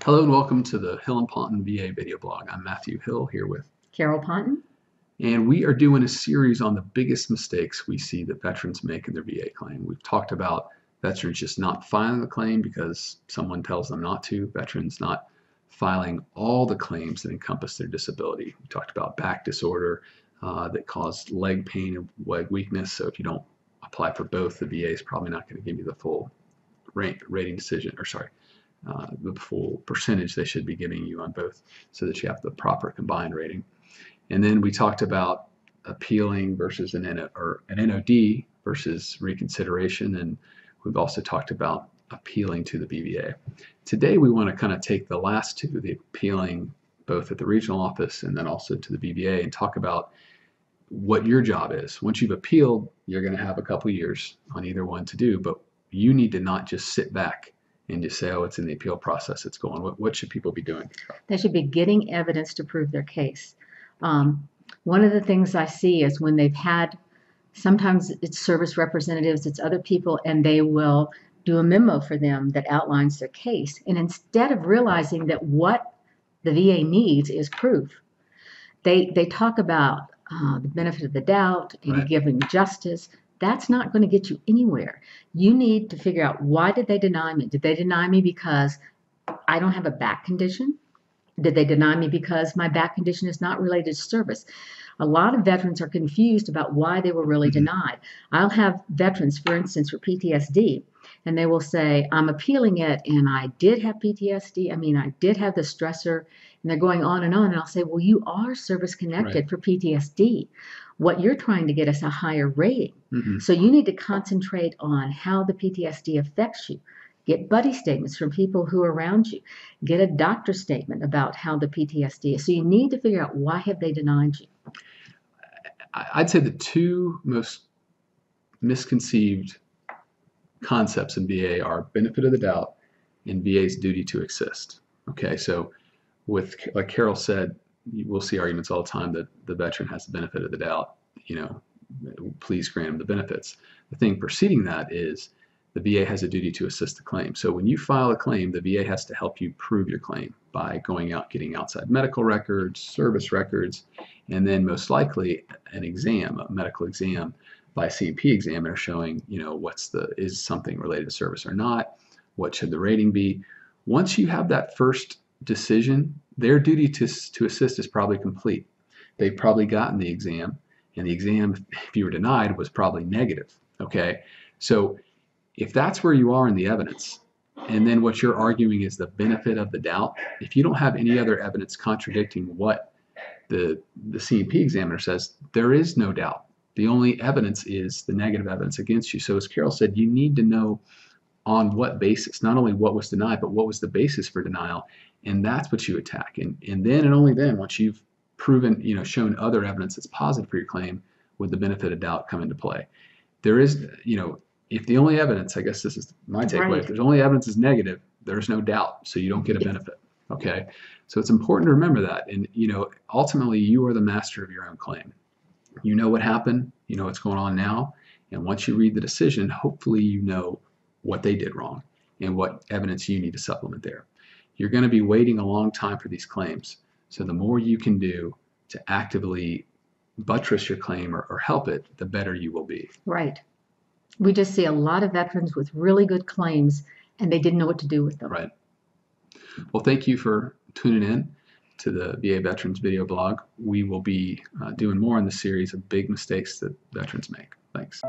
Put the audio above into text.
Hello and welcome to the Hill and Ponton VA video blog. I'm Matthew Hill here with Carol Ponton. And we are doing a series on the biggest mistakes we see that veterans make in their VA claim. We've talked about veterans just not filing the claim because someone tells them not to, veterans not filing all the claims that encompass their disability. We talked about back disorder that caused leg pain and leg weakness, so if you don't apply for both, the VA is probably not going to give you the full rating decision, the full percentage they should be giving you on both so that you have the proper combined rating. And then we talked about appealing versus an NOD versus reconsideration, and we've also talked about appealing to the BVA. Today we want to kind of take the last two, the appealing both at the regional office and then also to the BVA, and talk about what your job is. Once you've appealed, you're going to have a couple years on either one to do, but you need to not just sit back and just say, oh, it's in the appeal process, it's going. What should people be doing? They should be getting evidence to prove their case. One of the things I see is when they've had, sometimes it's service representatives, it's other people, and they will do a memo for them that outlines their case. And instead of realizing that what the VA needs is proof, they talk about the benefit of the doubt and Right. giving justice. That's not going to get you anywhere. You need to figure out, why did they deny me? Did they deny me because I don't have a back condition? Did they deny me because my back condition is not related to service? A lot of veterans are confused about why they were really denied. I'll have veterans, for instance, for PTSD, and they will say, I'm appealing it, and I did have PTSD. I did have the stressor, and they're going on, and I'll say, well, you are service-connected Right. for PTSD. What you're trying to get is a higher rating. Mm-hmm. So you need to concentrate on how the PTSD affects you. Get buddy statements from people who are around you. Get a doctor's statement about how the PTSD is. So you need to figure out, why have they denied you? I'd say the two most misconceived concepts in VA are benefit of the doubt and VA's duty to assist. Okay, so like Carol said, we'll see arguments all the time that the veteran has the benefit of the doubt, please grant him the benefits. The thing preceding that is the VA has a duty to assist the claim. So when you file a claim, the VA has to help you prove your claim by going out, getting outside medical records, service records, and then most likely an exam, a medical exam by a C&P examiner showing, is something related to service or not? What should the rating be? Once you have that first decision, their duty to assist is probably complete. They've probably gotten the exam, and the exam, if you were denied, was probably negative. Okay, so if that's where you are in the evidence, and then what you're arguing is the benefit of the doubt, if you don't have any other evidence contradicting what the C&P examiner says, there is no doubt. The only evidence is the negative evidence against you. So as Carol said, you need to know on what basis, not only what was denied, but what was the basis for denial, and that's what you attack. And then and only then, once you've proven, shown other evidence that's positive for your claim, would the benefit of doubt come into play. There is, if the only evidence, I guess this is my takeaway, Right. if there's only evidence is negative, there's no doubt, so you don't get a benefit. Okay, so it's important to remember that, and ultimately you are the master of your own claim. You know what happened, you know what's going on now, and once you read the decision, hopefully you know what they did wrong and what evidence you need to supplement there. You're going to be waiting a long time for these claims, so the more you can do to actively buttress your claim or help it, the better you will be. Right. We just see a lot of veterans with really good claims, and they didn't know what to do with them. Right. Well, thank you for tuning in to the VA Veterans video blog. We will be doing more in the series of big mistakes that veterans make. Thanks.